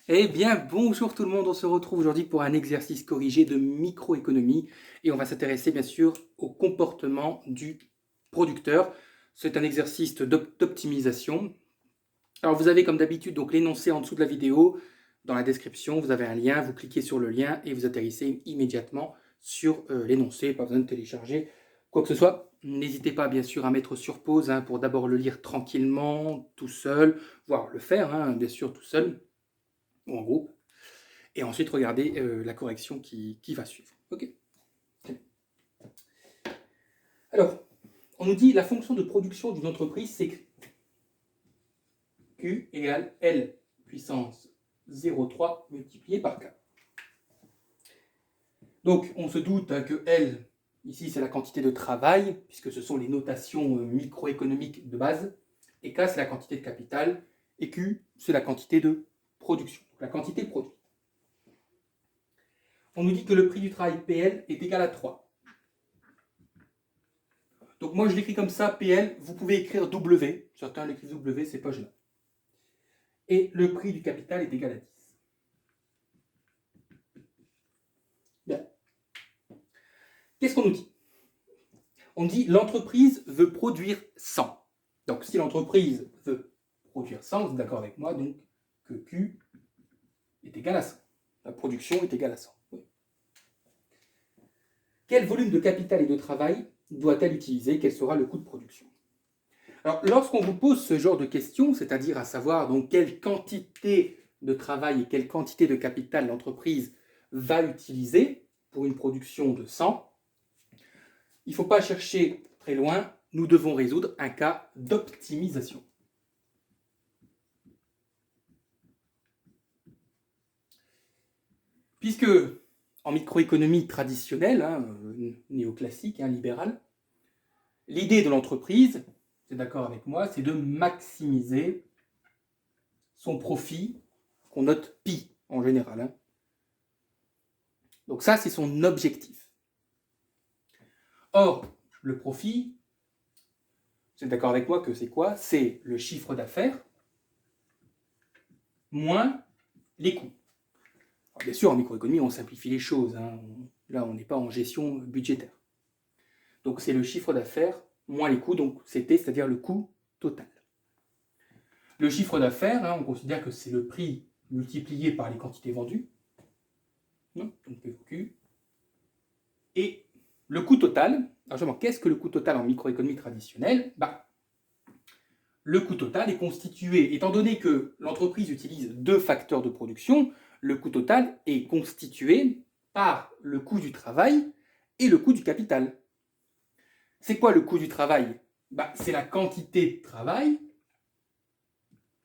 Eh bien, bonjour tout le monde, on se retrouve aujourd'hui pour un exercice corrigé de microéconomie et on va s'intéresser bien sûr au comportement du producteur. C'est un exercice d'optimisation. Alors vous avez comme d'habitude donc l'énoncé en dessous de la vidéo, dans la description, vous avez un lien, vous cliquez sur le lien et vous atterrissez immédiatement sur l'énoncé, pas besoin de télécharger quoi que ce soit. N'hésitez pas bien sûr à mettre sur pause pour d'abord le lire tranquillement, tout seul, voire le faire bien sûr tout seul ou en groupe. Et ensuite regarder la correction qui va suivre. Ok. Alors, on nous dit la fonction de production d'une entreprise, c'est Q égale L puissance 0,3 multiplié par K. Donc, on se doute que L, ici, c'est la quantité de travail, puisque ce sont les notations microéconomiques de base, et K, c'est la quantité de capital, et Q, c'est la quantité de production, donc la quantité produite. On nous dit que le prix du travail PL est égal à 3. Donc moi je l'écris comme ça, PL, vous pouvez écrire W, certains l'écrivent W, c'est pas gênant. Et le prix du capital est égal à 10. Bien. Qu'est-ce qu'on nous dit? On dit l'entreprise veut produire 100. Donc si l'entreprise veut produire 100, vous êtes d'accord avec moi, donc que Q est égal à 100. La production est égale à 100. Oui. Quel volume de capital et de travail doit-elle utiliser? Quel sera le coût de production? Alors, lorsqu'on vous pose ce genre de questions, c'est-à-dire à savoir donc quelle quantité de travail et quelle quantité de capital l'entreprise va utiliser pour une production de 100, il ne faut pas chercher très loin, nous devons résoudre un cas d'optimisation. Puisque en microéconomie traditionnelle, néoclassique, libérale, l'idée de l'entreprise, c'est d'accord avec moi, c'est de maximiser son profit, qu'on note pi en général. Donc ça, c'est son objectif. Or, le profit, vous êtes d'accord avec moi que c'est quoi? C'est le chiffre d'affaires moins les coûts. Alors, bien sûr, en microéconomie, on simplifie les choses. Là, on n'est pas en gestion budgétaire. Donc c'est le chiffre d'affaires moins les coûts, donc CT, c'est-à-dire le coût total. Le chiffre d'affaires, on considère que c'est le prix multiplié par les quantités vendues. Donc Q. Et le coût total, alors justement, qu'est-ce que le coût total en microéconomie traditionnelle? Le coût total est constitué, étant donné que l'entreprise utilise deux facteurs de production, le coût total est constitué par le coût du travail et le coût du capital. C'est quoi le coût du travail? C'est la quantité de travail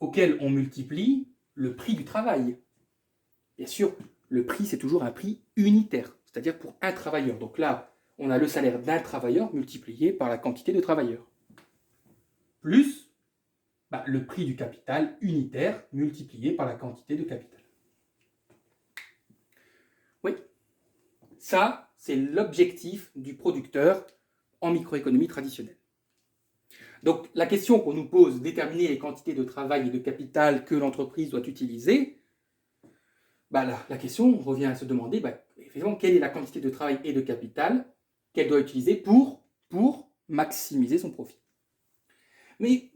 auquel on multiplie le prix du travail. Bien sûr, le prix, c'est toujours un prix unitaire, c'est-à-dire pour un travailleur. Donc là, on a le salaire d'un travailleur multiplié par la quantité de travailleurs. Plus le prix du capital unitaire multiplié par la quantité de capital. Oui, ça, c'est l'objectif du producteur en microéconomie traditionnelle. Donc la question qu'on nous pose, déterminer les quantités de travail et de capital que l'entreprise doit utiliser, la question revient à se demander, effectivement, quelle est la quantité de travail et de capital qu'elle doit utiliser pour maximiser son profit. Mais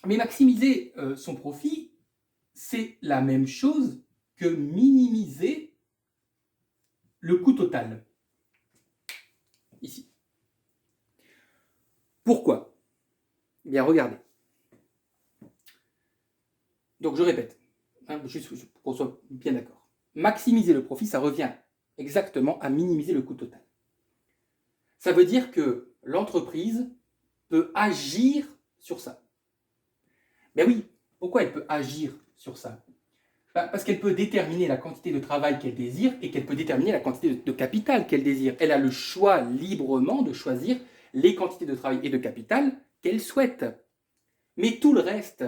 maximiser son profit, c'est la même chose que minimiser le coût total. Ici. Pourquoi? Eh bien, regardez. Donc, je répète, juste pour qu'on soit bien d'accord. Maximiser le profit, ça revient exactement à minimiser le coût total. Ça veut dire que l'entreprise peut agir sur ça. Ben oui, pourquoi elle peut agir sur ça? Parce qu'elle peut déterminer la quantité de travail qu'elle désire et qu'elle peut déterminer la quantité de capital qu'elle désire. Elle a le choix librement de choisir les quantités de travail et de capital qu'elle souhaite. Mais tout le reste,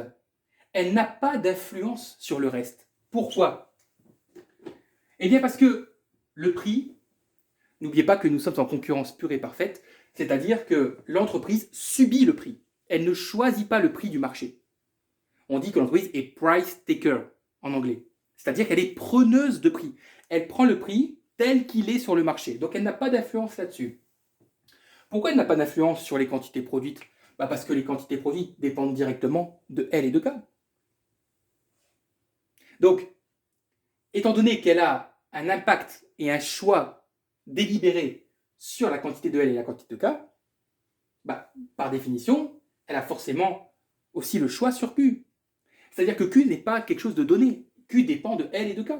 elle n'a pas d'influence sur le reste. Pourquoi? Eh bien parce que le prix, n'oubliez pas que nous sommes en concurrence pure et parfaite, c'est-à-dire que l'entreprise subit le prix. Elle ne choisit pas le prix du marché. On dit que l'entreprise est price taker en anglais. C'est-à-dire qu'elle est preneuse de prix. Elle prend le prix tel qu'il est sur le marché. Donc elle n'a pas d'influence là-dessus. Pourquoi elle n'a pas d'influence sur les quantités produites? Parce que les quantités produites dépendent directement de L et de K. Donc, étant donné qu'elle a un impact et un choix délibéré sur la quantité de L et la quantité de K, par définition, elle a forcément aussi le choix sur Q. C'est-à-dire que Q n'est pas quelque chose de donné. Q dépend de L et de K.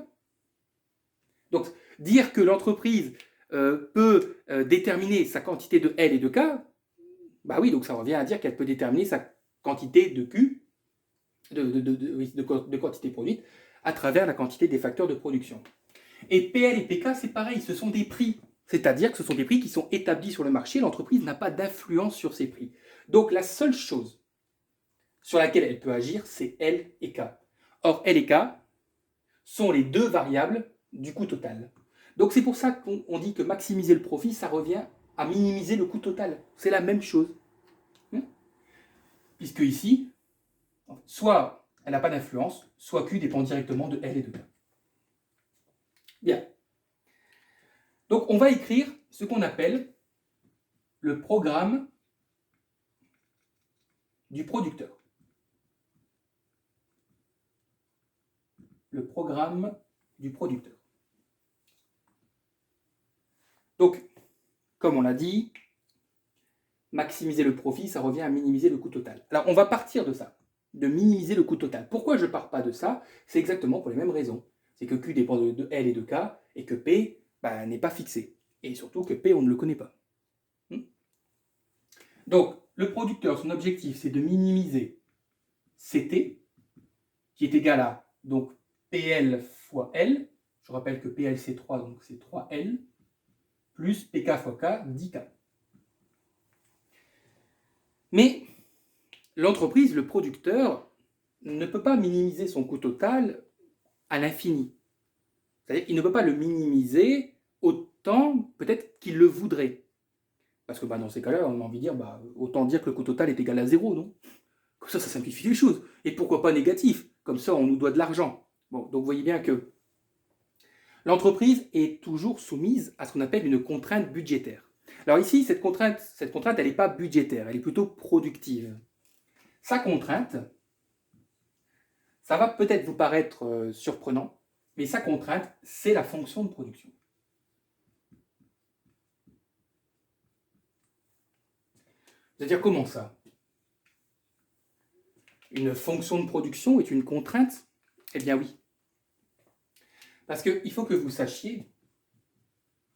Donc, dire que l'entreprise peut déterminer sa quantité de L et de K, oui, donc ça revient à dire qu'elle peut déterminer sa quantité de Q, de quantité produite, à travers la quantité des facteurs de production. Et PL et PK, c'est pareil, ce sont des prix. C'est-à-dire que ce sont des prix qui sont établis sur le marché, l'entreprise n'a pas d'influence sur ces prix. Donc la seule chose sur laquelle elle peut agir, c'est L et K. Or, L et K sont les deux variables du coût total. Donc c'est pour ça qu'on dit que maximiser le profit, ça revient à minimiser le coût total. C'est la même chose. Puisque ici, soit elle n'a pas d'influence, soit Q dépend directement de L et de K. Bien. Donc on va écrire ce qu'on appelle le programme du producteur. Le programme du producteur. Donc, comme on l'a dit, maximiser le profit, ça revient à minimiser le coût total. Alors, on va partir de ça, de minimiser le coût total. Pourquoi je ne pars pas de ça? C'est exactement pour les mêmes raisons. C'est que Q dépend de L et de K, et que P n'est pas fixé. Et surtout que P, on ne le connaît pas. Donc, le producteur, son objectif, c'est de minimiser CT, qui est égal à donc, PL fois L. Je rappelle que PL, c'est 3, donc c'est 3L, plus PK fois K, 10K. Mais l'entreprise, le producteur, ne peut pas minimiser son coût total à l'infini. C'est-à-dire qu'il ne peut pas le minimiser autant peut-être qu'il le voudrait. Parce que dans ces cas-là, on a envie de dire, autant dire que le coût total est égal à 0, non? Comme ça simplifie les choses. Et pourquoi pas négatif? Comme ça, on nous doit de l'argent. Bon, donc vous voyez bien que l'entreprise est toujours soumise à ce qu'on appelle une contrainte budgétaire. Alors ici, cette contrainte, elle n'est pas budgétaire, elle est plutôt productive. Sa contrainte, ça va peut-être vous paraître surprenant, mais sa contrainte, c'est la fonction de production. C'est-à-dire comment ça? Une fonction de production est une contrainte? Eh bien oui. Parce qu'il faut que vous sachiez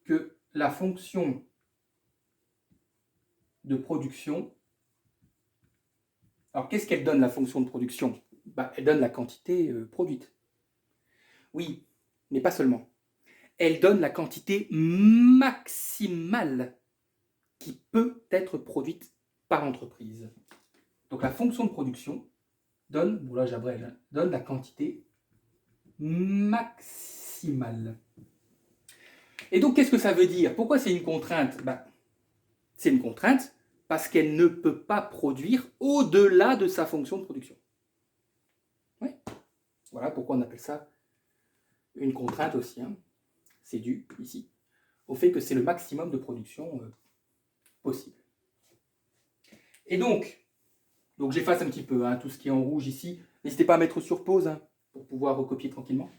que la fonction de production, alors qu'est-ce qu'elle donne la fonction de production? Elle donne la quantité produite. Oui, mais pas seulement. Elle donne la quantité maximale qui peut être produite par l'entreprise. Donc la fonction de production donne, bon là j'abrège, donne la quantité maximale. Et donc qu'est-ce que ça veut dire? Pourquoi c'est une contrainte? C'est une contrainte parce qu'elle ne peut pas produire au-delà de sa fonction de production. Oui. Voilà pourquoi on appelle ça une contrainte aussi. C'est dû ici au fait que c'est le maximum de production possible. Et donc j'efface un petit peu tout ce qui est en rouge ici. N'hésitez pas à mettre sur pause pour pouvoir recopier tranquillement.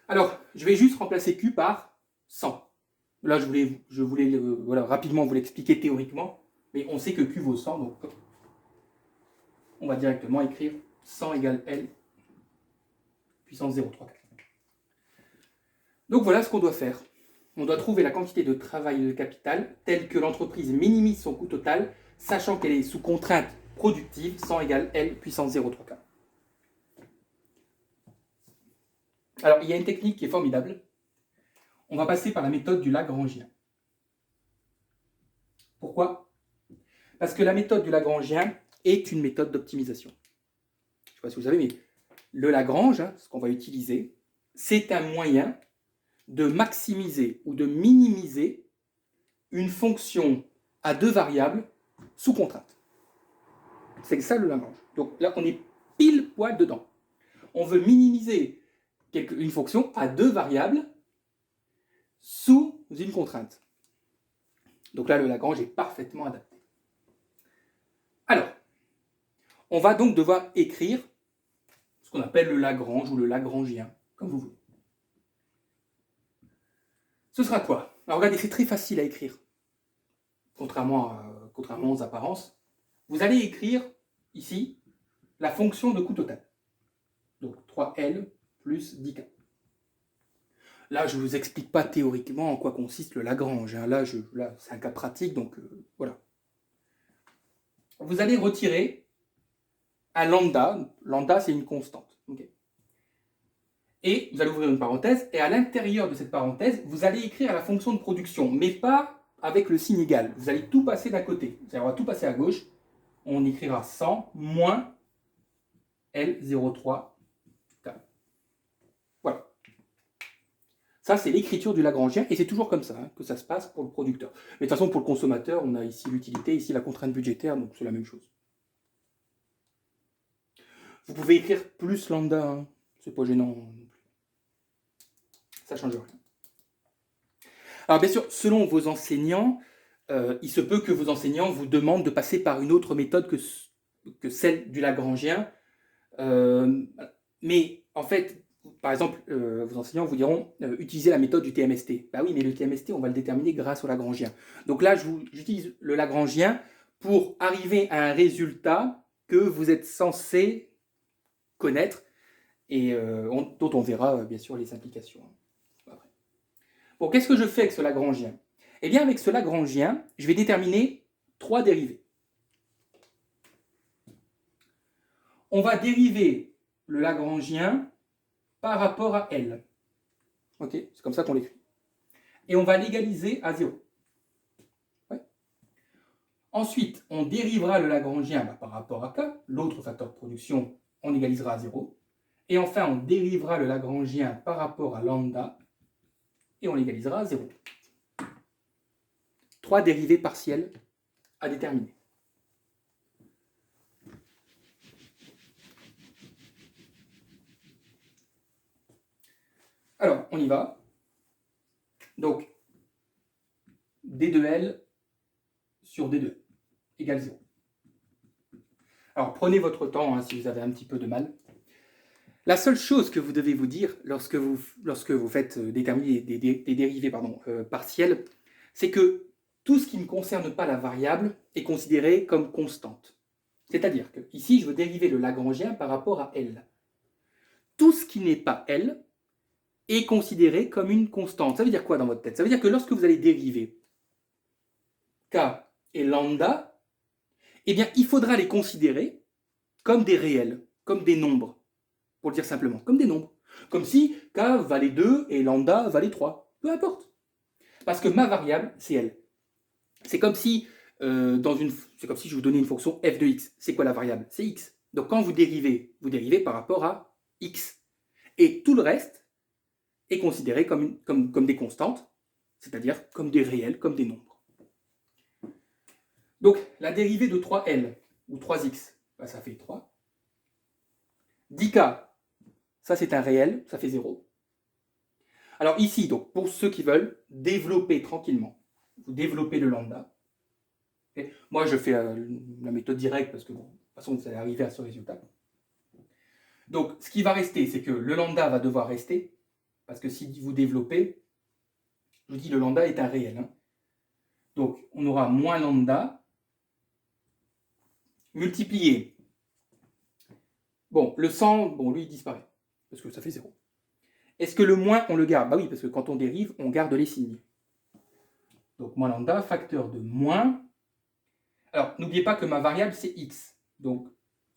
Alors, je vais juste remplacer Q par 100. Là, je voulais rapidement vous l'expliquer théoriquement, mais on sait que Q vaut 100, donc on va directement écrire 100 égale L puissance 0,34. Donc voilà ce qu'on doit faire. On doit trouver la quantité de travail et de capital telle que l'entreprise minimise son coût total, sachant qu'elle est sous contrainte productive, 100 égale L puissance 0,34. Alors, il y a une technique qui est formidable. On va passer par la méthode du Lagrangien. Pourquoi? Parce que la méthode du Lagrangien est une méthode d'optimisation. Je ne sais pas si vous savez, mais le Lagrange, ce qu'on va utiliser, c'est un moyen de maximiser ou de minimiser une fonction à deux variables sous contrainte. C'est ça le Lagrange. Donc là, on est pile poil dedans. On veut minimiser une fonction à deux variables sous une contrainte. Donc là, le Lagrange est parfaitement adapté. Alors, on va donc devoir écrire ce qu'on appelle le Lagrange ou le Lagrangien, comme vous voulez. Ce sera quoi? Alors regardez, c'est très facile à écrire, contrairement aux apparences. Vous allez écrire ici la fonction de coût total. Donc 3L plus 10K. Là, je ne vous explique pas théoriquement en quoi consiste le Lagrange. Là, c'est un cas pratique, donc voilà. Vous allez retirer un lambda. Lambda, c'est une constante. Okay. Et vous allez ouvrir une parenthèse, et à l'intérieur de cette parenthèse, vous allez écrire la fonction de production, mais pas avec le signe égal. Vous allez tout passer d'un côté. On va tout passer à gauche. On écrira 100 moins L03K. Voilà. Ça, c'est l'écriture du Lagrangien, et c'est toujours comme ça que ça se passe pour le producteur. Mais de toute façon, pour le consommateur, on a ici l'utilité, ici la contrainte budgétaire, donc c'est la même chose. Vous pouvez écrire plus lambda, c'est pas gênant non plus. Ça ne change rien. Alors bien sûr, selon vos enseignants, il se peut que vos enseignants vous demandent de passer par une autre méthode que celle du Lagrangien. Mais en fait, par exemple, vos enseignants vous diront utiliser la méthode du TMST. Bah oui, mais le TMST, on va le déterminer grâce au Lagrangien. Donc là, j'utilise le Lagrangien pour arriver à un résultat que vous êtes censé connaître et dont on verra bien sûr les implications. Après. Bon, qu'est-ce que je fais avec ce Lagrangien? Eh bien, avec ce Lagrangien, je vais déterminer trois dérivés. On va dériver le Lagrangien par rapport à L. Ok, c'est comme ça qu'on l'écrit. Et on va l'égaliser à 0. Ouais. Ensuite, on dérivera le Lagrangien par rapport à K, l'autre facteur de production, on égalisera à 0. Et enfin, on dérivera le Lagrangien par rapport à lambda, et on l'égalisera à 0. Trois dérivés partiels à déterminer. Alors, on y va. Donc, D2L sur D2 égale 0. Alors, prenez votre temps si vous avez un petit peu de mal. La seule chose que vous devez vous dire lorsque vous faites déterminer des dérivés partiels, c'est que tout ce qui ne concerne pas la variable est considéré comme constante. C'est-à-dire que ici, je veux dériver le Lagrangien par rapport à L. Tout ce qui n'est pas L est considéré comme une constante. Ça veut dire quoi dans votre tête? Ça veut dire que lorsque vous allez dériver K et lambda, eh bien, il faudra les considérer comme des réels, comme des nombres, pour le dire simplement, comme des nombres. Comme si K valait 2 et lambda valait 3. Peu importe. Parce que ma variable, c'est L. C'est comme si, je vous donnais une fonction f de x. C'est quoi la variable? C'est x. Donc quand vous dérivez par rapport à x. Et tout le reste est considéré comme des constantes, c'est-à-dire comme des réels, comme des nombres. Donc la dérivée de 3L, ou 3x, ça fait 3. 10K, ça c'est un réel, ça fait 0. Alors ici, donc, pour ceux qui veulent développer tranquillement, vous développez le lambda. Okay. Moi, je fais la méthode directe parce que, bon, de toute façon, vous allez arriver à ce résultat. Donc, ce qui va rester, c'est que le lambda va devoir rester, parce que si vous développez, je vous dis, le lambda est un réel. Donc, on aura moins lambda multiplié. Bon, le 100, bon, lui, il disparaît, parce que ça fait 0. Est-ce que le moins, on le garde? Bah oui, parce que quand on dérive, on garde les signes. Donc, moins lambda, facteur de moins. Alors, n'oubliez pas que ma variable, c'est x. Donc,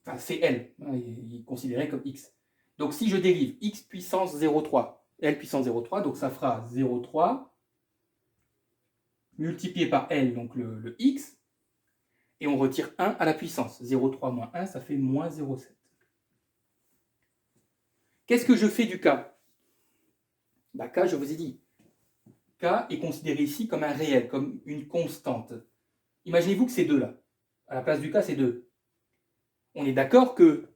enfin, c'est L. Il est considéré comme x. Donc, si je dérive x puissance 0,3, L puissance 0,3, donc ça fera 0,3 multiplié par L, donc le x, et on retire 1 à la puissance. 0,3 moins 1, ça fait moins 0,7. Qu'est-ce que je fais du K? Bah, K, je vous ai dit. K est considéré ici comme un réel, comme une constante. Imaginez-vous que c'est 2 là. À la place du K, c'est 2. On est d'accord que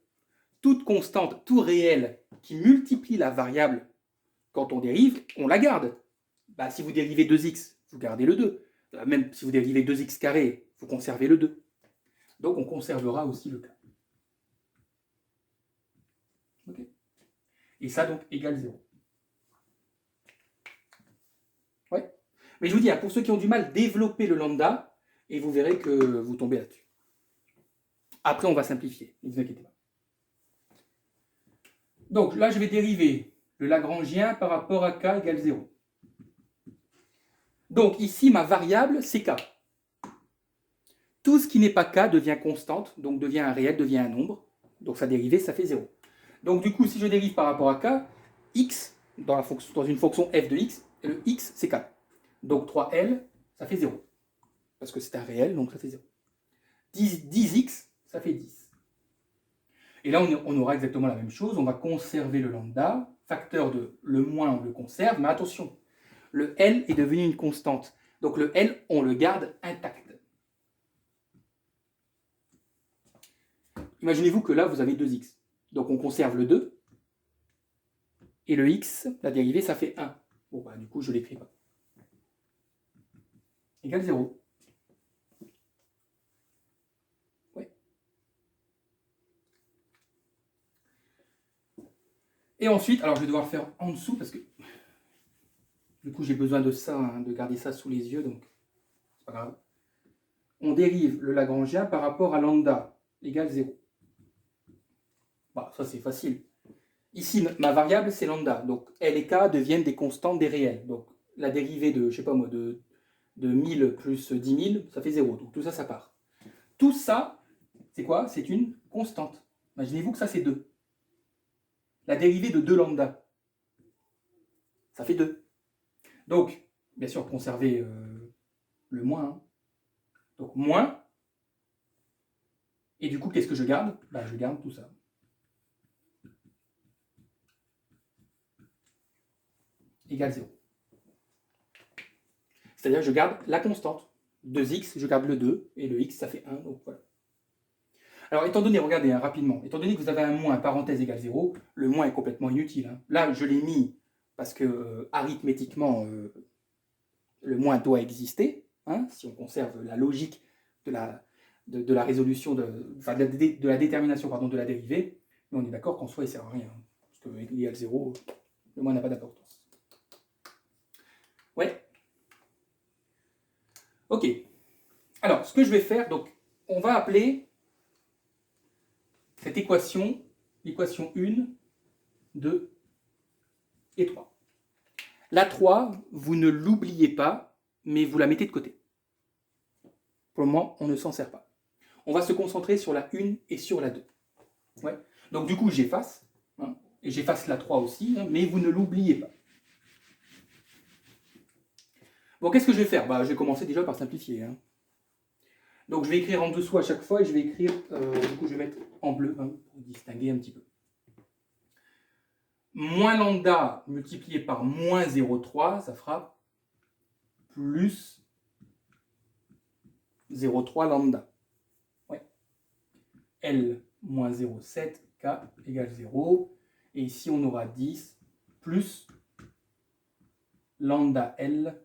toute constante, tout réel qui multiplie la variable quand on dérive, on la garde. Bah, si vous dérivez 2x, vous gardez le 2. Même si vous dérivez 2x carré, vous conservez le 2. Donc on conservera aussi le K. Okay. Et ça donc égale 0. Ouais. Mais je vous dis, pour ceux qui ont du mal, développez le lambda et vous verrez que vous tombez là-dessus. Après, on va simplifier, ne vous inquiétez pas. Donc là, je vais dériver le Lagrangien par rapport à k égale 0. Donc ici, ma variable, c'est k. Tout ce qui n'est pas k devient constante, donc devient un réel, devient un nombre. Donc sa dérivée, ça fait 0. Donc du coup, si je dérive par rapport à k, x, dans une fonction f de x, le x, c'est k. Donc 3L, ça fait 0. Parce que c'est un réel, donc ça fait 0. 10x, ça fait 10. Et là, on aura exactement la même chose. On va conserver le lambda. Facteur de le moins, on le conserve. Mais attention, le L est devenu une constante. Donc le L, on le garde intact. Imaginez-vous que là, vous avez 2x. Donc on conserve le 2. Et le x, la dérivée, ça fait 1. Bon, bah, du coup, je ne l'écris pas. Égale 0. Ouais. Et ensuite, alors je vais devoir le faire en dessous parce que du coup, j'ai besoin de ça, de garder ça sous les yeux, donc c'est pas grave. On dérive le Lagrangien par rapport à lambda égale 0. Bah, ça, c'est facile. Ici, ma variable, c'est lambda. Donc, L et K deviennent des constantes, des réels. Donc, la dérivée de, je sais pas moi, de 1000 plus 10 000, ça fait 0. Donc, tout ça, ça part. Tout ça, c'est quoi? C'est une constante. Imaginez-vous que ça, c'est 2. La dérivée de 2 lambda, ça fait 2. Donc, bien sûr, conserver le moins. Hein. Donc, moins. Et du coup, qu'est-ce que je garde? Bah, je garde tout ça. Égale 0. C'est-à-dire que je garde la constante. 2x, je garde le 2, et le x, ça fait 1, donc voilà. Alors, étant donné, regardez rapidement, étant donné que vous avez un moins, parenthèse égale 0, le moins est complètement inutile. Hein. Là, je l'ai mis parce que arithmétiquement, le moins doit exister, hein, si on conserve la logique de la résolution, de la détermination de la dérivée, mais on est d'accord qu'en soi, il ne sert à rien. Parce que égal 0, le moins n'a pas d'importance. Ouais. Ok. Alors, ce que je vais faire, donc, on va appeler cette équation, l'équation 1, 2 et 3. La 3, vous ne l'oubliez pas, mais vous la mettez de côté. Pour le moment, on ne s'en sert pas. On va se concentrer sur la 1 et sur la 2. Ouais. Donc du coup, j'efface, hein, et j'efface la 3 aussi, hein, mais vous ne l'oubliez pas. Bon, qu'est-ce que je vais faire? Bah, je vais commencer déjà par simplifier. Hein. Donc je vais écrire en dessous à chaque fois, et je vais écrire, du coup je vais mettre en bleu, hein, pour distinguer un petit peu. Moins lambda multiplié par moins 0,3, ça fera plus 0,3 lambda. Ouais. L moins 0,7, K égale 0. Et ici, on aura 10 plus lambda L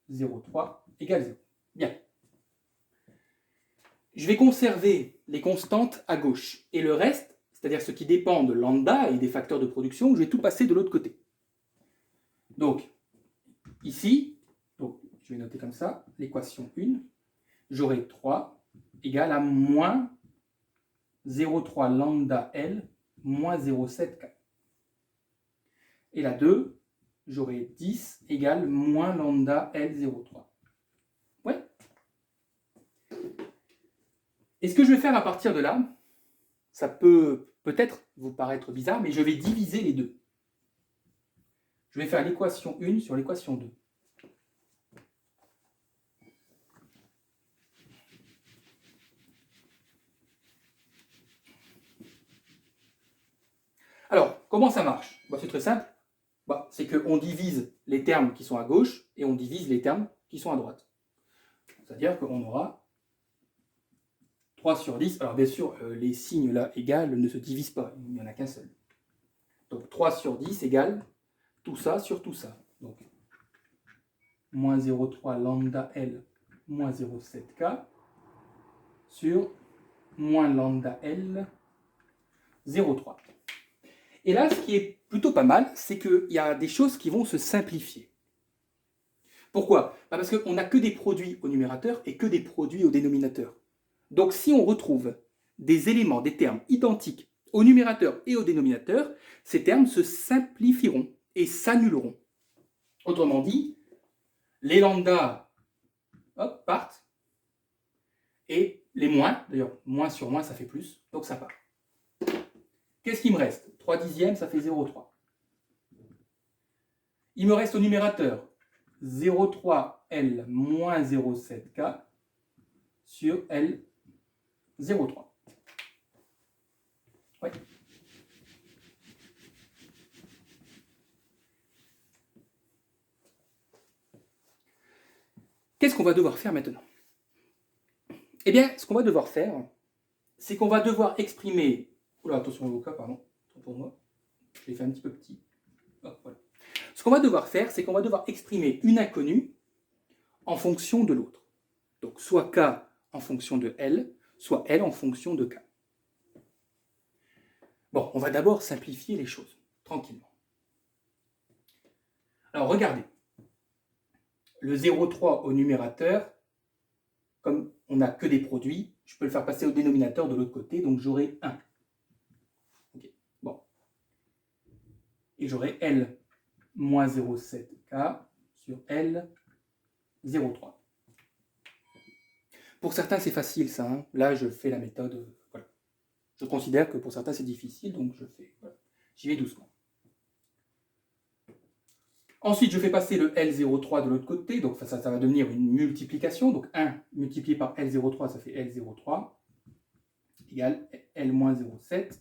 0,3 égale 0. Bien. Je vais conserver les constantes à gauche. Et le reste, c'est-à-dire ce qui dépend de lambda et des facteurs de production, je vais tout passer de l'autre côté. Donc, ici, donc, je vais noter comme ça, l'équation 1, j'aurai 3 égale à moins 0,3 lambda L moins 0,7 K. Et la 2, j'aurai 10 égale moins lambda L 0,3. Ouais. Et ce que je vais faire à partir de là, ça peut peut-être vous paraître bizarre, mais je vais diviser les deux. Je vais faire l'équation 1 sur l'équation 2. Alors, comment ça marche? C'est très simple. C'est qu'on divise les termes qui sont à gauche et on divise les termes qui sont à droite. C'est-à-dire qu'on aura 3 sur 10, alors bien sûr, les signes là égales ne se divisent pas, il n'y en a qu'un seul. Donc 3 sur 10 égale tout ça sur tout ça. Donc, moins 0,3 lambda L moins 0,7K sur moins lambda L 0,3. Et là, ce qui est plutôt pas mal, c'est qu'il y a des choses qui vont se simplifier. Pourquoi? Parce qu'on n'a que des produits au numérateur et que des produits au dénominateur. Donc si on retrouve des éléments, des termes identiques au numérateur et au dénominateur, ces termes se simplifieront et s'annuleront. Autrement dit, les lambda hop, partent et les moins, d'ailleurs moins sur moins ça fait plus, donc ça part. Qu'est-ce qui me reste? 3 dixièmes, ça fait 0,3. Il me reste au numérateur 0,3L moins 0,7K sur L 0,3. Ouais. Qu'est-ce qu'on va devoir faire maintenant? Eh bien, ce qu'on va devoir faire, c'est qu'on va devoir exprimer... Oula, attention au cas, pardon, pour moi. Je l'ai fait un petit peu petit. Oh, voilà. Ce qu'on va devoir faire, c'est qu'on va devoir exprimer une inconnue en fonction de l'autre. Donc, soit K en fonction de L, soit L en fonction de K. Bon, on va d'abord simplifier les choses, tranquillement. Alors, regardez. Le 0,3 au numérateur, comme on n'a que des produits, je peux le faire passer au dénominateur de l'autre côté, donc j'aurai 1. Okay. Bon. Et j'aurai L moins 0,7K sur L 0,3. Pour certains, c'est facile ça. Hein. Là, je fais la méthode. Voilà. Je considère que pour certains, c'est difficile, donc je fais. Voilà. J'y vais doucement. Ensuite, je fais passer le L03 de l'autre côté, donc ça va devenir une multiplication. Donc 1 multiplié par L03, ça fait L03, égale L-0,7,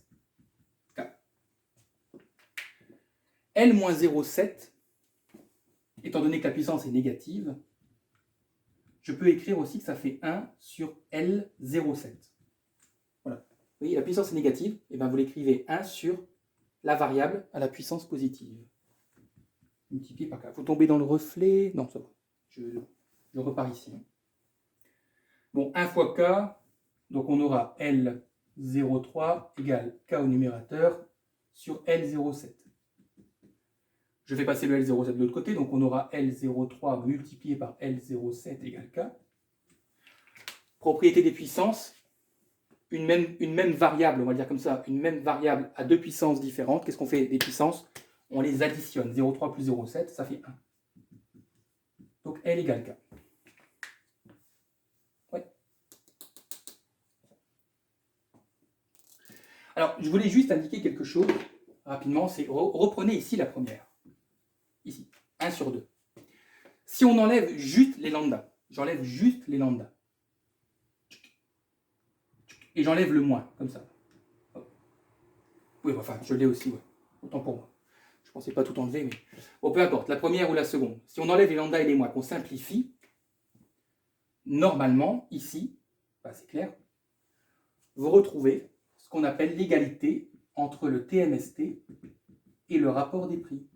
K. L-0,7, étant donné que la puissance est négative, je peux écrire aussi que ça fait 1 sur L07. Voilà. Vous voyez, la puissance est négative, et bien vous l'écrivez 1 sur la variable à la puissance positive. Multiplié par K. Il faut tomber dans le reflet. Non, ça va. Je repars ici. Bon, 1 fois K, donc on aura L03 égale K au numérateur sur L07. Je fais passer le L07 de l'autre côté, donc on aura L03 multiplié par L07 égale K. Propriété des puissances, une même variable, on va dire comme ça, une même variable à deux puissances différentes. Qu'est-ce qu'on fait des puissances? On les additionne. 0,3 plus 0,7, ça fait 1. Donc L égale K. Ouais. Alors, je voulais juste indiquer quelque chose rapidement. C'est reprenez ici la première. Ici, 1 sur 2. Si on enlève juste les lambdas, j'enlève juste les lambdas. Et j'enlève le moins, comme ça. Oui, enfin, je l'ai aussi, ouais. Autant pour moi. Je ne pensais pas tout enlever, mais... Bon, peu importe, la première ou la seconde. Si on enlève les lambda et les moins, qu'on simplifie, normalement, ici, bah, c'est clair, vous retrouvez ce qu'on appelle l'égalité entre le TMST et le rapport des prix.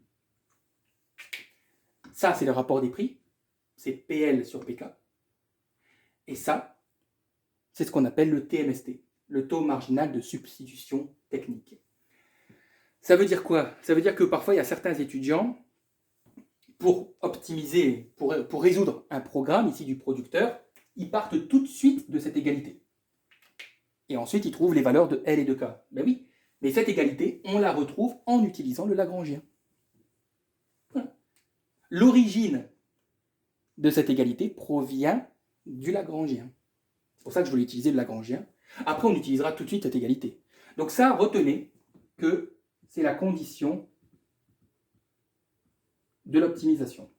Ça, c'est le rapport des prix. C'est PL sur PK. Et ça, c'est ce qu'on appelle le TMST, le taux marginal de substitution technique. Ça veut dire quoi? Ça veut dire que parfois, il y a certains étudiants, pour optimiser, pour résoudre un programme ici du producteur, ils partent tout de suite de cette égalité. Et ensuite, ils trouvent les valeurs de L et de K. Ben oui, mais cette égalité, on la retrouve en utilisant le Lagrangien. Voilà. L'origine de cette égalité provient du Lagrangien. C'est pour ça que je voulais utiliser le Lagrangien. Après, on utilisera tout de suite cette égalité. Donc ça, retenez que c'est la condition de l'optimisation.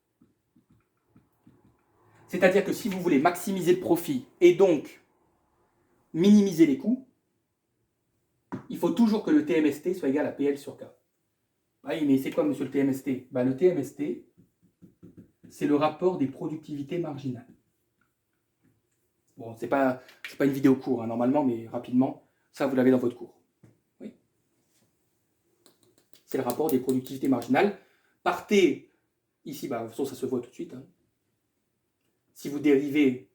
C'est-à-dire que si vous voulez maximiser le profit et donc minimiser les coûts, il faut toujours que le TMST soit égal à PL sur K. Ah oui, mais c'est quoi, monsieur, le TMST? Ben, le TMST, c'est le rapport des productivités marginales. Bon, c'est pas une vidéo court, hein, normalement, mais rapidement, ça, vous l'avez dans votre cours. Oui. C'est le rapport des productivités marginales. Partez, ici, bah, de toute façon, ça se voit tout de suite. Hein. Si vous dérivez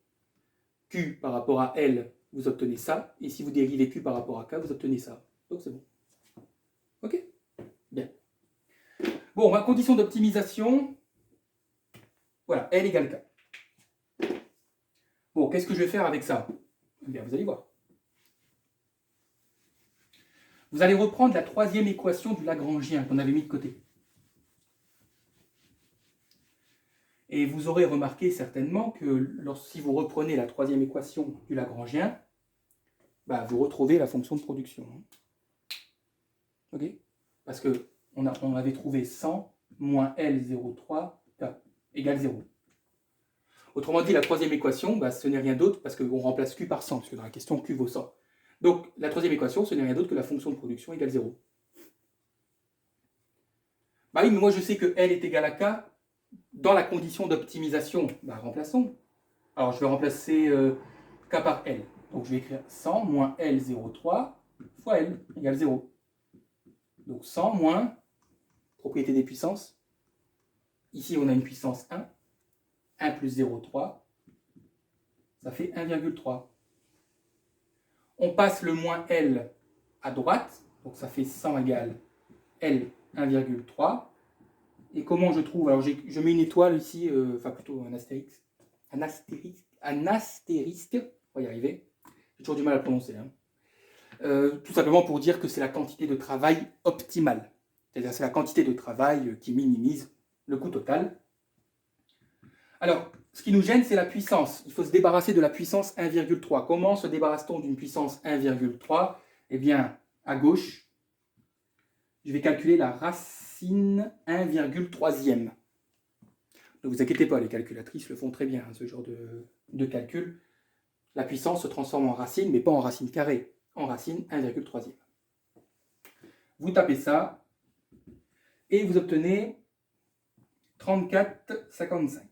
Q par rapport à L, vous obtenez ça. Et si vous dérivez Q par rapport à K, vous obtenez ça. Donc, c'est bon. OK? Bien. Bon, ma condition d'optimisation, voilà, L égale K. Bon, qu'est-ce que je vais faire avec ça? Eh bien, vous allez voir. Vous allez reprendre la troisième équation du Lagrangien qu'on avait mis de côté. Et vous aurez remarqué certainement que si vous reprenez la troisième équation du Lagrangien, bah, vous retrouvez la fonction de production. OK? Parce qu'on avait trouvé 100 moins L03 K égale 0. Autrement dit, la troisième équation, bah, ce n'est rien d'autre, parce qu'on remplace Q par 100, parce que dans la question, Q vaut 100. Donc, la troisième équation, ce n'est rien d'autre que la fonction de production égale 0. Bah oui, mais moi, je sais que L est égal à K dans la condition d'optimisation. Bah, remplaçons. Alors, je vais remplacer K par L. Donc, je vais écrire 100 moins L03 fois L égale 0. Donc, 100 moins propriété des puissances. Ici, on a une puissance 1. 1 plus 0,3, ça fait 1,3. On passe le moins L à droite, donc ça fait 100 égale L 1,3. Et comment je trouve? Alors je mets une étoile ici, enfin plutôt un astérisque. Un astérisque, on va y arriver. J'ai toujours du mal à prononcer. Hein. Tout simplement pour dire que c'est la quantité de travail optimale. C'est-à-dire c'est la quantité de travail qui minimise le coût total. Alors, ce qui nous gêne, c'est la puissance. Il faut se débarrasser de la puissance 1,3. Comment se débarrasse-t-on d'une puissance 1,3? Eh bien, à gauche, je vais calculer la racine 1,3e. Ne vous inquiétez pas, les calculatrices le font très bien, hein, ce genre de calcul. La puissance se transforme en racine, mais pas en racine carrée, en racine 1,3e. Vous tapez ça, et vous obtenez 34,55.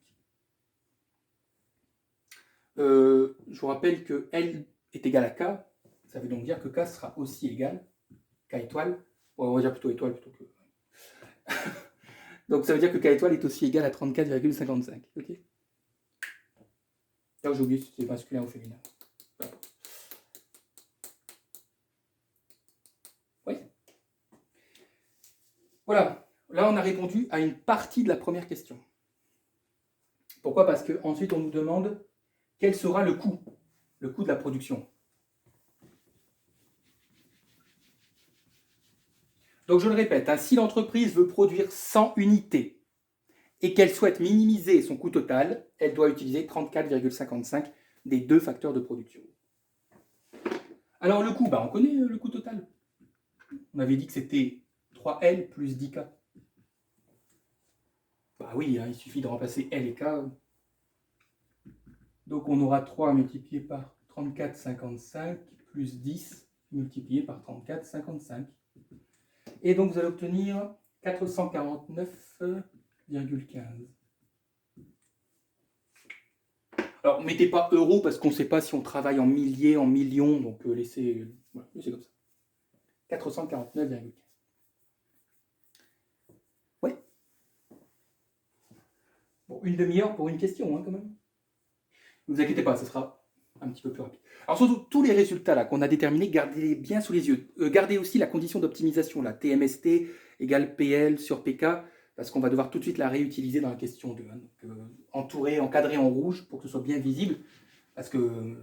Je vous rappelle que L est égal à K, ça veut donc dire que K sera aussi égal, K étoile, on va dire plutôt étoile plutôt que... donc ça veut dire que K étoile est aussi égal à 34,55, ok? Là j'ai oublié si c'est masculin ou féminin. Oui. Voilà, là on a répondu à une partie de la première question. Pourquoi? Parce qu'ensuite on nous demande quel sera le coût de la production. Donc je le répète, hein, si l'entreprise veut produire 100 unités et qu'elle souhaite minimiser son coût total, elle doit utiliser 34,55 des deux facteurs de production. Alors le coût, bah, on connaît le coût total. On avait dit que c'était 3L plus 10K. Bah oui, hein, il suffit de remplacer L et K. Donc on aura 3 multiplié par 34,55 plus 10 multiplié par 34,55. Et donc vous allez obtenir 449,15. Alors mettez pas euros parce qu'on ne sait pas si on travaille en milliers, en millions, donc laissez comme ça. 449,15. Ouais. Bon, une demi-heure pour une question, hein, quand même. Ne vous inquiétez pas, ce sera un petit peu plus rapide. Alors surtout, tous les résultats là qu'on a déterminés, gardez-les bien sous les yeux. Gardez aussi la condition d'optimisation, là, TMST égale PL sur PK, parce qu'on va devoir tout de suite la réutiliser dans la question 2. Hein. Donc, entourer, encadrer en rouge pour que ce soit bien visible, parce que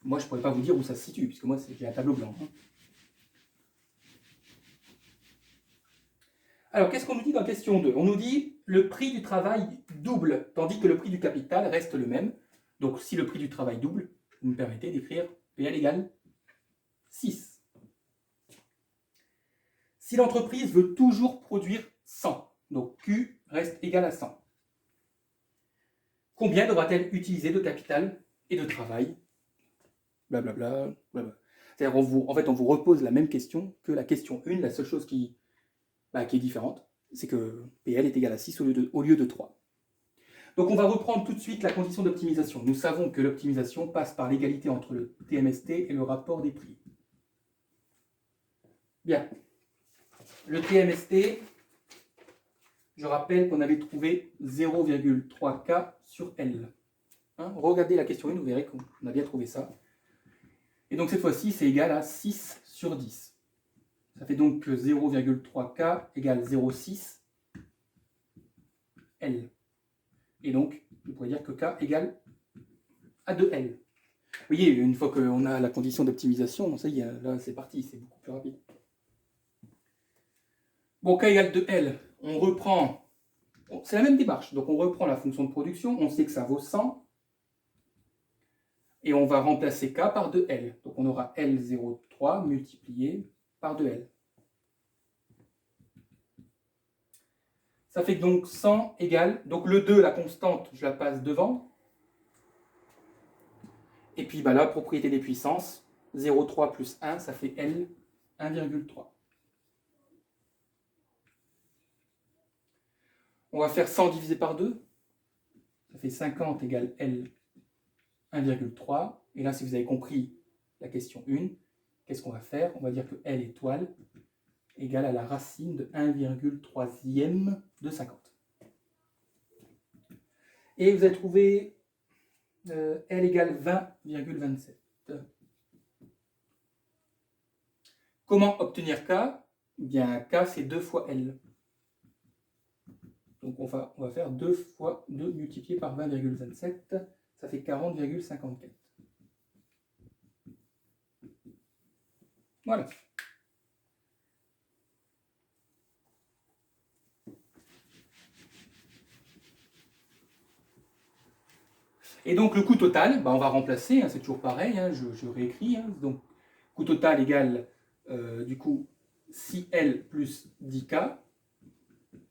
moi je ne pourrais pas vous dire où ça se situe, puisque moi j'ai un tableau blanc. Hein. Alors, qu'est-ce qu'on nous dit dans la question 2? On nous dit le prix du travail double, tandis que le prix du capital reste le même. Donc, si le prix du travail double, vous me permettez d'écrire PL égale 6. Si l'entreprise veut toujours produire 100, donc Q reste égal à 100, combien devra-t-elle utiliser de capital et de travail? Blablabla, blablabla. C'est-à-dire, en fait, on vous repose la même question que la question 1. La seule chose qui est différente, c'est que PL est égal à 6 au lieu de 3. Donc on va reprendre tout de suite la condition d'optimisation. Nous savons que l'optimisation passe par l'égalité entre le TMST et le rapport des prix. Bien. Le TMST, je rappelle qu'on avait trouvé 0,3K sur L. Hein, regardez la question 1, vous verrez qu'on a bien trouvé ça. Et donc cette fois-ci, c'est égal à 6 sur 10. Ça fait donc que 0,3K égale 0,6 L. Et donc, vous pourrez dire que K égale à 2L. Vous voyez, une fois qu'on a la condition d'optimisation, ça y est, là c'est parti, c'est beaucoup plus rapide. Bon, K égale 2L, on reprend, c'est la même démarche, donc on reprend la fonction de production, on sait que ça vaut 100, et on va remplacer K par 2L. Donc on aura L03 multiplié par 2L. Ça fait donc 100 égale, donc le 2, la constante, je la passe devant. Et puis bah là, propriété des puissances, 0,3 plus 1, ça fait L 1,3. On va faire 100 divisé par 2, ça fait 50 égale L 1,3. Et là, si vous avez compris la question 1, qu'est-ce qu'on va faire? On va dire que L étoile égale à la racine de 1,3e de 50. Et vous avez trouvé L égale 20,27. Comment obtenir K? Eh bien, K, c'est 2 fois L. Donc, on va faire 2 fois 2 multiplié par 20,27. Ça fait 40,54. Voilà. Et donc, le coût total, bah, on va remplacer, hein, c'est toujours pareil, hein, je réécris. Hein, donc, coût total égale, du coup, 6L plus 10K.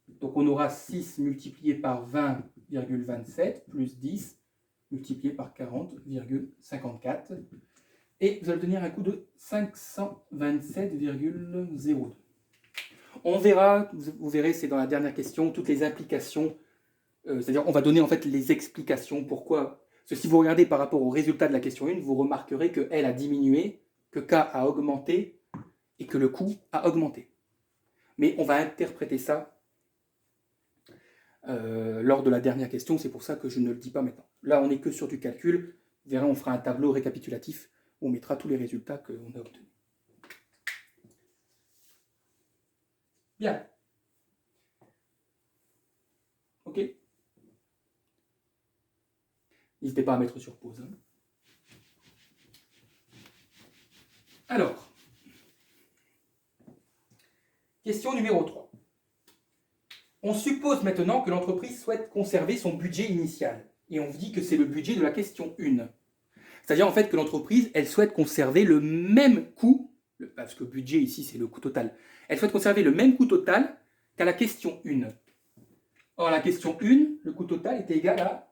Donc, on aura 6 multiplié par 20,27 plus 10 multiplié par 40,54. Et vous allez obtenir un coût de 527,02. On verra, vous verrez, c'est dans la dernière question, toutes les implications. C'est-à-dire, on va donner en fait les explications pourquoi. Parce que si vous regardez par rapport au résultat de la question 1, vous remarquerez que L a diminué, que K a augmenté et que le coût a augmenté. Mais on va interpréter ça lors de la dernière question, c'est pour ça que je ne le dis pas maintenant. Là, on n'est que sur du calcul. Vous verrez, on fera un tableau récapitulatif où on mettra tous les résultats qu'on a obtenus. Bien. Ok. N'hésitez pas à mettre sur pause. Hein. Alors, question numéro 3. On suppose maintenant que l'entreprise souhaite conserver son budget initial. Et on vous dit que c'est le budget de la question 1. C'est-à-dire en fait que l'entreprise, elle souhaite conserver le même coût, parce que budget ici c'est le coût total, elle souhaite conserver le même coût total qu'à la question 1. Or la question 1, le coût total était égal à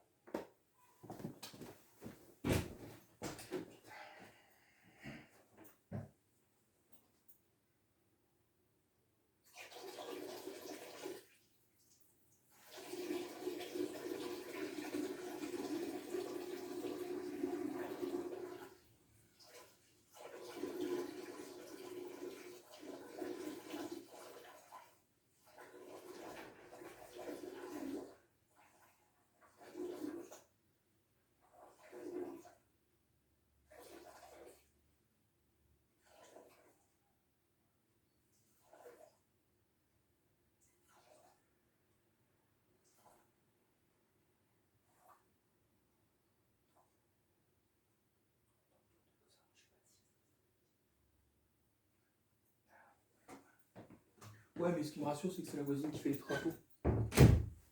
ouais, mais ce qui me rassure, c'est que c'est la voisine qui fait les travaux. Ouais,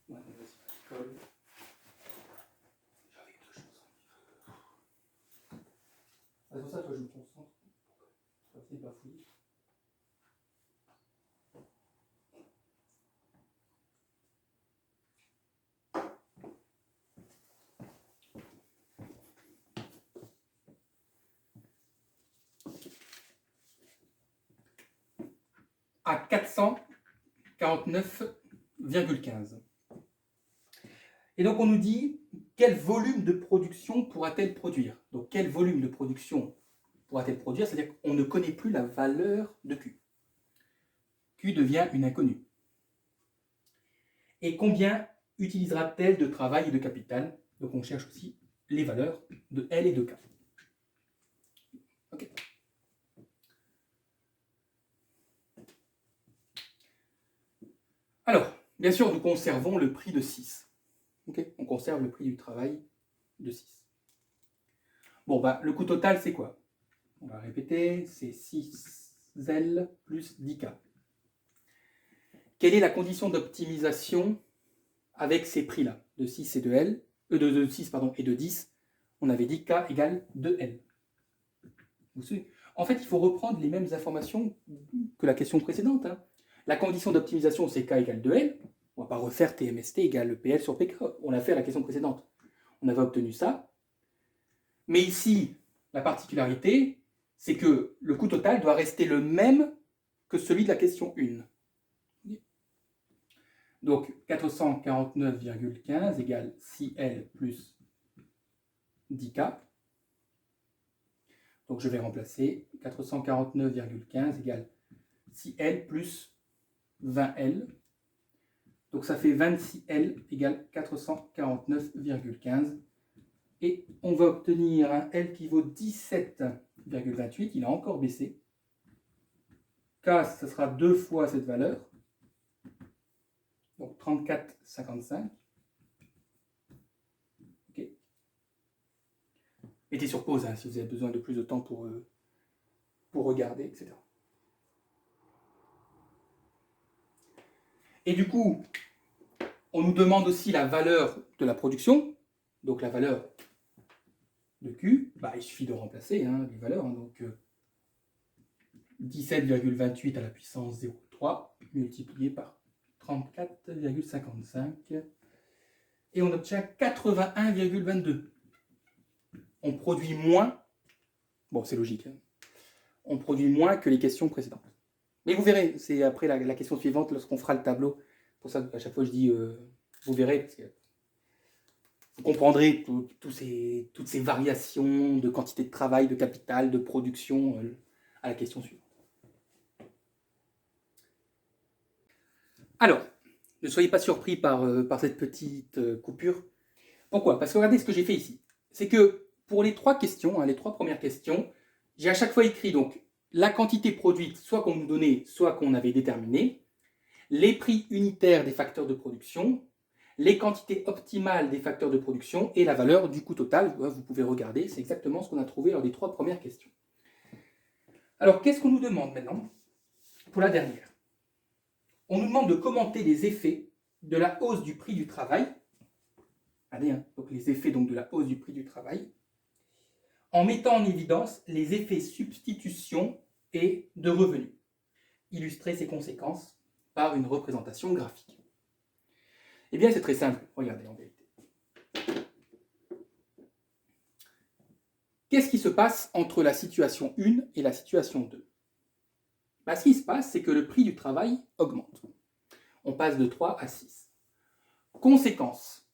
vas-y, colle. J'avais deux choses. C'est pour ça, toi, je me concentre. C'est pas fouillé. À 449,15. Et donc on nous dit quel volume de production pourra-t-elle produire. Donc quel volume de production pourra-t-elle produire, c'est-à-dire qu'on ne connaît plus la valeur de Q. Q devient une inconnue. Et combien utilisera-t-elle de travail et de capital? Donc on cherche aussi les valeurs de L et de K. Okay. Alors, bien sûr, nous conservons le prix de 6. Okay, on conserve le prix du travail de 6. Bon, bah, le coût total, c'est quoi? On va répéter, c'est 6L plus 10K. Quelle est la condition d'optimisation avec ces prix-là, de 6 et de L, de 6 pardon, et de 10? On avait dit K égale 2L. Vous savez, en fait, il faut reprendre les mêmes informations que la question précédente. Hein. La condition d'optimisation, c'est K égale 2L. On ne va pas refaire TMST égale PL sur PK. On l'a fait à la question précédente. On avait obtenu ça. Mais ici, la particularité, c'est que le coût total doit rester le même que celui de la question 1. Donc, 449,15 égale 6L plus 10K. Donc, je vais remplacer 449,15 égale 6L plus 20L. Donc, ça fait 26L égale 449,15. Et on va obtenir un L qui vaut 17,28. Il a encore baissé. K, ça sera 2 fois cette valeur. Donc 34,55. OK. Mettez sur pause hein, si vous avez besoin de plus de temps pour regarder, etc. Et du coup, on nous demande aussi la valeur de la production. Donc la valeur de Q, bah, il suffit de remplacer hein, les valeurs. Hein, donc 17,28 à la puissance 0,3 multiplié par 34,55 et on obtient 81,22. On produit moins, bon c'est logique, hein, on produit moins que les questions précédentes. Mais vous verrez, c'est après la question suivante lorsqu'on fera le tableau. Pour ça, à chaque fois je dis, vous verrez, parce que vous comprendrez toutes ces variations de quantité de travail, de capital, de production à la question suivante. Alors, ne soyez pas surpris par cette petite coupure. Pourquoi? Parce que regardez ce que j'ai fait ici. C'est que pour les 3 questions, hein, les 3 premières questions, j'ai à chaque fois écrit donc la quantité produite, soit qu'on nous donnait, soit qu'on avait déterminé, les prix unitaires des facteurs de production, les quantités optimales des facteurs de production et la valeur du coût total. Vous pouvez regarder, c'est exactement ce qu'on a trouvé lors des 3 premières questions. Alors, qu'est-ce qu'on nous demande maintenant pour la dernière? On nous demande de commenter les effets de la hausse du prix du travail. Allez, hein, donc les effets donc, de la hausse du prix du travail, en mettant en évidence les effets substitution et de revenus. Illustrer ces conséquences par une représentation graphique. Eh bien, c'est très simple. Regardez en vérité. Qu'est-ce qui se passe entre la situation 1 et la situation 2? Ben, ce qui se passe, c'est que le prix du travail augmente. On passe de 3 à 6. Conséquence,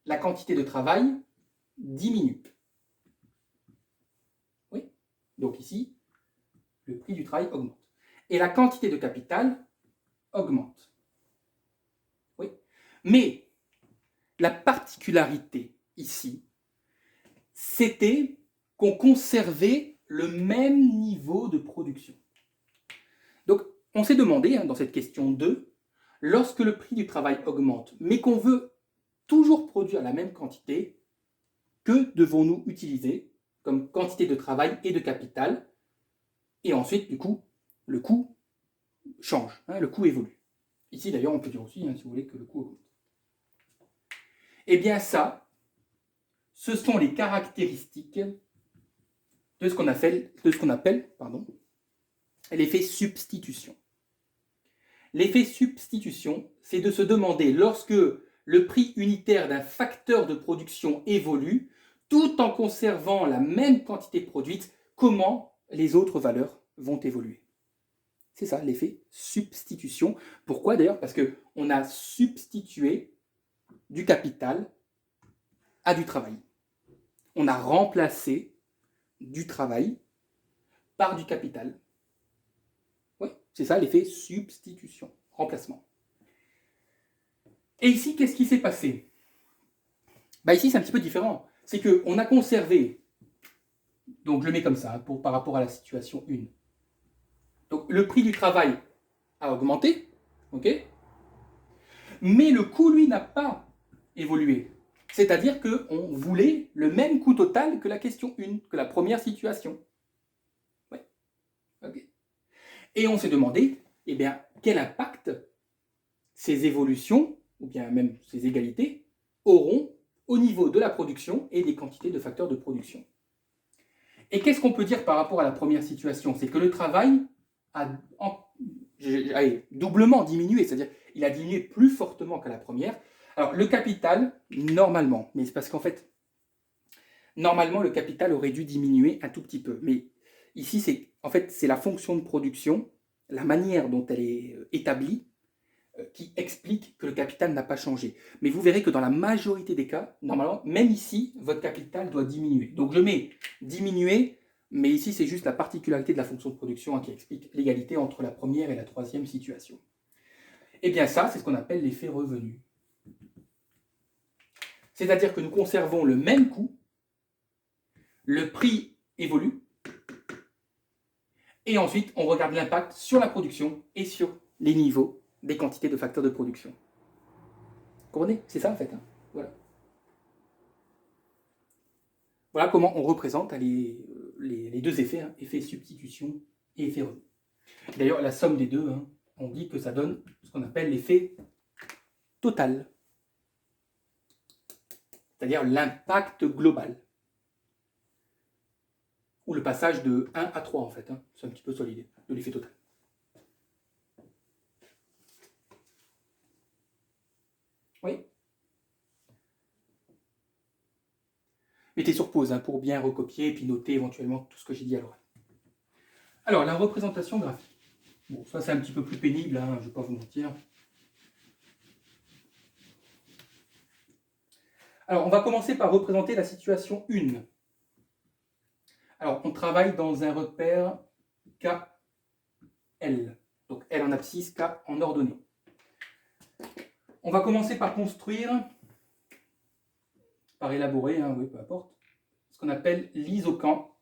la quantité de travail diminue. Oui. Donc ici, le prix du travail augmente. Et la quantité de capital augmente. Oui. Mais la particularité ici, c'était qu'on conservait le même niveau de production. Donc, on s'est demandé, hein, dans cette question 2, lorsque le prix du travail augmente, mais qu'on veut toujours produire la même quantité, que devons-nous utiliser comme quantité de travail et de capital? Et ensuite, du coup, le coût change, hein, le coût évolue. Ici, d'ailleurs, on peut dire aussi, hein, si vous voulez, que le coût augmente. Eh bien, ça, ce sont les caractéristiques de ce qu'on appelle l'effet substitution. L'effet substitution, c'est de se demander, lorsque le prix unitaire d'un facteur de production évolue, tout en conservant la même quantité produite, comment les autres valeurs vont évoluer. C'est ça, l'effet substitution. Pourquoi d'ailleurs? Parce qu'on a substitué du capital à du travail. On a remplacé du travail par du capital. Oui, c'est ça l'effet substitution, remplacement. Et ici, qu'est-ce qui s'est passé? Ici, c'est un petit peu différent. C'est qu'on a conservé, donc je le mets comme ça, par rapport à la situation 1. Donc le prix du travail a augmenté, ok? Mais le coût, lui, n'a pas évolué. C'est-à-dire qu'on voulait le même coût total que la question 1, que la première situation. Ouais. Okay. Et on s'est demandé, eh bien, quel impact ces évolutions, ou bien même ces égalités, auront au niveau de la production et des quantités de facteurs de production. Et qu'est-ce qu'on peut dire par rapport à la première situation? C'est que le travail a doublement diminué, c'est-à-dire il a diminué plus fortement qu'à la première. Alors le capital, normalement, mais c'est parce qu'en fait, normalement le capital aurait dû diminuer un tout petit peu. Mais ici, c'est la fonction de production, la manière dont elle est établie, qui explique que le capital n'a pas changé. Mais vous verrez que dans la majorité des cas, normalement, même ici, votre capital doit diminuer. Donc je mets diminuer, mais ici c'est juste la particularité de la fonction de production qui explique l'égalité entre la première et la troisième situation. Et bien ça, c'est ce qu'on appelle l'effet revenu. C'est-à-dire que nous conservons le même coût, le prix évolue, et ensuite on regarde l'impact sur la production et sur les niveaux des quantités de facteurs de production. Vous comprenez? C'est ça en fait. Voilà. Voilà comment on représente les deux effets, effet substitution et effet revenu. D'ailleurs, la somme des deux, on dit que ça donne ce qu'on appelle l'effet total, c'est-à-dire l'impact global, ou le passage de 1 à 3 en fait, c'est un petit peu ça l'idée de l'effet total. Oui. Mettez sur pause pour bien recopier et puis noter éventuellement tout ce que j'ai dit à l'oral. Alors, la représentation graphique. Bon, ça c'est un petit peu plus pénible, je ne vais pas vous mentir. Alors, on va commencer par représenter la situation 1. Alors, on travaille dans un repère KL. Donc, L en abscisse, K en ordonnée. On va commencer par construire, par élaborer, oui, peu importe, ce qu'on appelle l'isoquant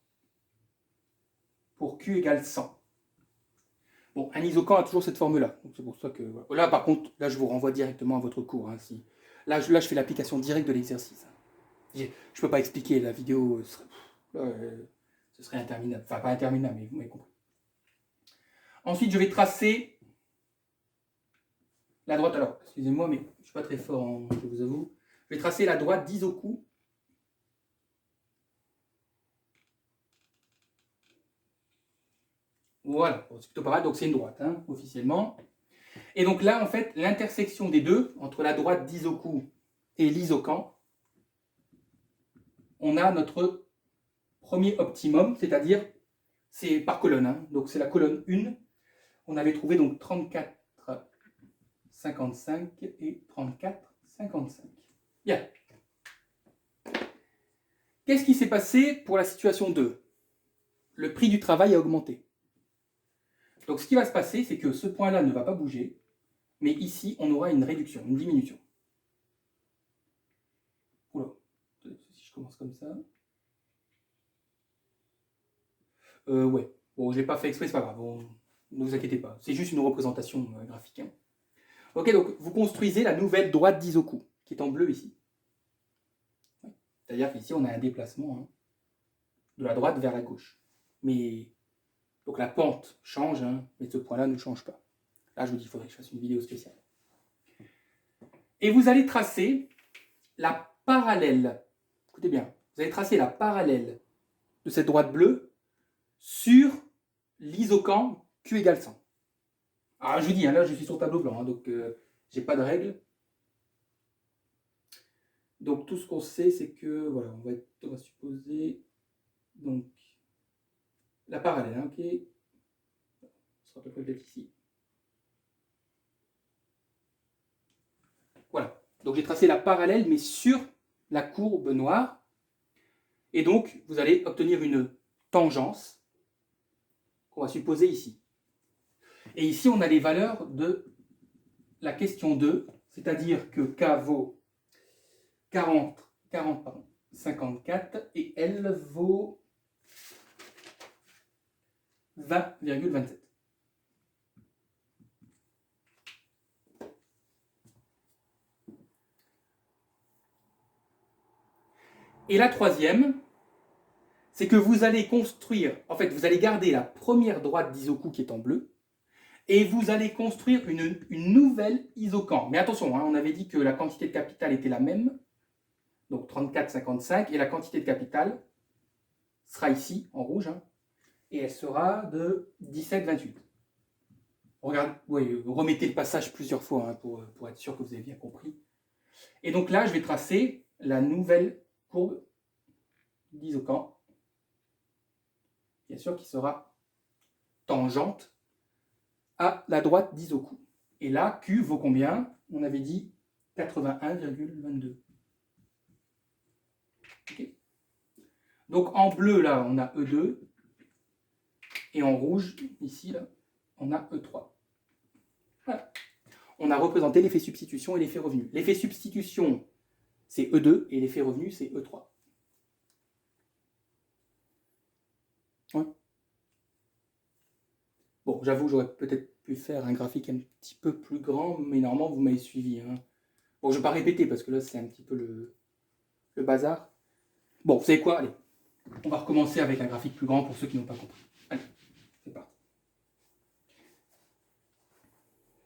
pour Q égale 100. Bon, un isoquant a toujours cette forme-là. Donc, c'est pour ça que... Voilà. Là, par contre, là, je vous renvoie directement à votre cours. Là, je fais l'application directe de l'exercice. Je ne peux pas expliquer, la vidéo, ce serait interminable. Enfin, pas interminable, mais vous m'avez compris. Ensuite, je vais tracer la droite. Alors, excusez-moi, mais je ne suis pas très fort, je vous avoue. Je vais tracer la droite d'Isoku. Voilà, c'est plutôt pareil, donc c'est une droite, officiellement. Et donc là, en fait, l'intersection des deux, entre la droite d'Isoku et l'isoquant, on a notre premier optimum, c'est-à-dire, c'est par colonne, donc c'est la colonne 1. On avait trouvé donc 34, 55 et 34, 55. Bien. Qu'est-ce qui s'est passé pour la situation 2? Le prix du travail a augmenté. Donc ce qui va se passer, c'est que ce point-là ne va pas bouger, mais ici, on aura une réduction, une diminution. Oula, si je commence comme ça. Ouais, bon, je ne l'ai pas fait exprès, c'est pas grave, bon, ne vous inquiétez pas, c'est juste une représentation graphique. Ok, donc vous construisez la nouvelle droite d'Isoku, qui est en bleu ici. C'est-à-dire qu'ici, on a un déplacement de la droite vers la gauche. Mais donc la pente change, mais ce point-là ne change pas. Là, je vous dis, il faudrait que je fasse une vidéo spéciale. Et vous allez tracer la parallèle. Écoutez bien, vous allez tracer la parallèle de cette droite bleue sur l'isoquant Q égale 100. Alors, je vous dis, là, je suis sur tableau blanc, donc je n'ai pas de règle. Donc, tout ce qu'on sait, c'est que, voilà, on va supposer, donc, la parallèle, ok. Ce sera à peu près peut-être ici. Voilà. Donc j'ai tracé la parallèle, mais sur la courbe noire. Et donc, vous allez obtenir une tangence qu'on va supposer ici. Et ici, on a les valeurs de la question 2, c'est-à-dire que K vaut 54 et L vaut 20,27. Et la troisième, c'est que vous allez construire, en fait, vous allez garder la première droite d'Isoku qui est en bleu, et vous allez construire une nouvelle isocan. Mais attention, hein, on avait dit que la quantité de capital était la même, donc 34,55, et la quantité de capital sera ici, en rouge, hein, et elle sera de 17,28. Remettez le passage plusieurs fois hein, pour être sûr que vous avez bien compris. Et donc là, je vais tracer la nouvelle courbe d'Isocan, bien sûr qui sera tangente à la droite d'Isoku. Et là, Q vaut combien? On avait dit 81,22. Okay. Donc en bleu, là, on a E2. Et en rouge, ici, là, on a E3. Voilà. On a représenté l'effet substitution et l'effet revenu. L'effet substitution, c'est E2 et l'effet revenu, c'est E3. Ouais. Bon, j'avoue, j'aurais peut-être pu faire un graphique un petit peu plus grand, mais normalement, vous m'avez suivi. Hein. Bon, je ne vais pas répéter parce que là, c'est un petit peu le bazar. Bon, vous savez quoi? Allez, on va recommencer avec un graphique plus grand pour ceux qui n'ont pas compris. Allez, c'est parti.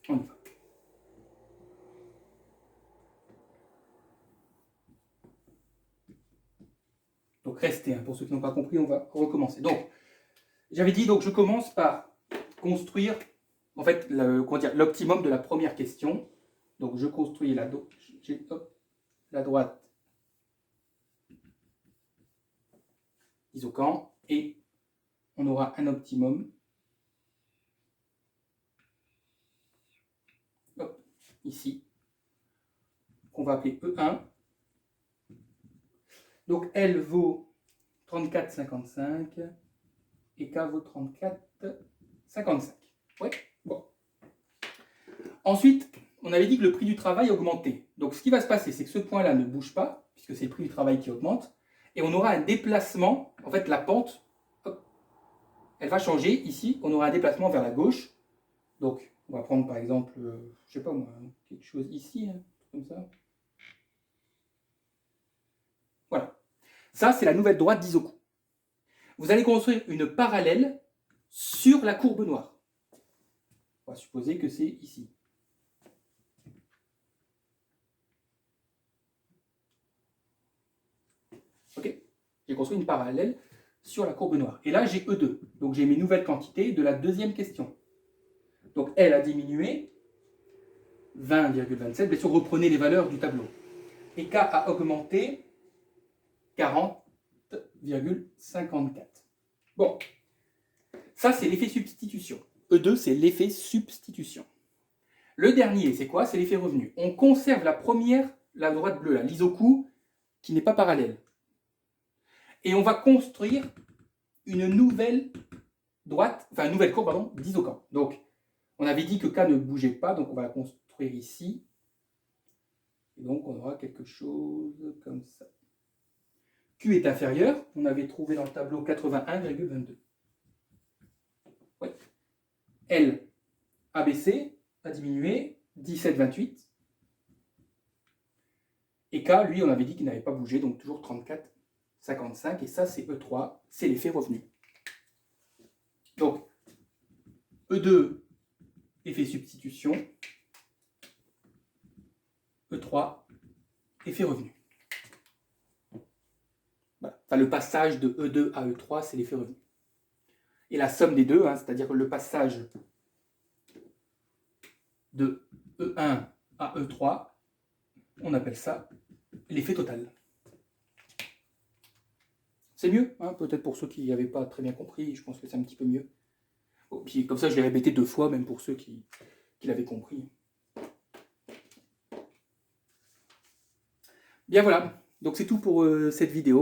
On y va. Donc restez, hein. Pour ceux qui n'ont pas compris, on va recommencer. Donc, j'avais dit, donc je commence par construire, en fait, l'optimum de la première question. Donc je construis la droite isocan et on aura un optimum ici qu'on va appeler E1. Donc L vaut 34,55 et K vaut 34,55. Ouais, bon. Ensuite, on avait dit que le prix du travail augmentait. Donc ce qui va se passer, c'est que ce point-là ne bouge pas, puisque c'est le prix du travail qui augmente, et on aura un déplacement, en fait la pente, hop, elle va changer. Ici, on aura un déplacement vers la gauche. Donc, on va prendre par exemple, je sais pas moi, quelque chose ici, hein, comme ça. Voilà. Ça, c'est la nouvelle droite d'Isoku. Vous allez construire une parallèle sur la courbe noire. On va supposer que c'est ici. Ok? J'ai construit une parallèle sur la courbe noire. Et là, j'ai E2. Donc, j'ai mes nouvelles quantités de la deuxième question. Donc, L a diminué, 20,27. Bien sûr, reprenez les valeurs du tableau. Et K a augmenté, 40,54. Bon, ça, c'est l'effet substitution. E2, c'est l'effet substitution. Le dernier, c'est quoi? C'est l'effet revenu. On conserve la première, la droite bleue, l'Isoku, qui n'est pas parallèle. Et on va construire une nouvelle droite, enfin une nouvelle courbe, d'Isocan. Donc, on avait dit que K ne bougeait pas, donc on va la construire ici. Et donc, on aura quelque chose comme ça. Q est inférieur, on avait trouvé dans le tableau 81,22. Oui. L a baissé, a diminué, 17,28. Et K, lui, on avait dit qu'il n'avait pas bougé, donc toujours 34,55. Et ça, c'est E3, c'est l'effet revenu. Donc, E2, effet substitution. E3, effet revenu. Voilà. Enfin, le passage de E2 à E3, c'est l'effet revenu. Et la somme des deux, hein, c'est-à-dire le passage de E1 à E3, on appelle ça l'effet total. C'est mieux, hein, peut-être pour ceux qui n'avaient pas très bien compris, je pense que c'est un petit peu mieux. Bon, puis comme ça, je l'ai répété 2 fois, même pour ceux qui l'avaient compris. Bien voilà, donc c'est tout pour cette vidéo.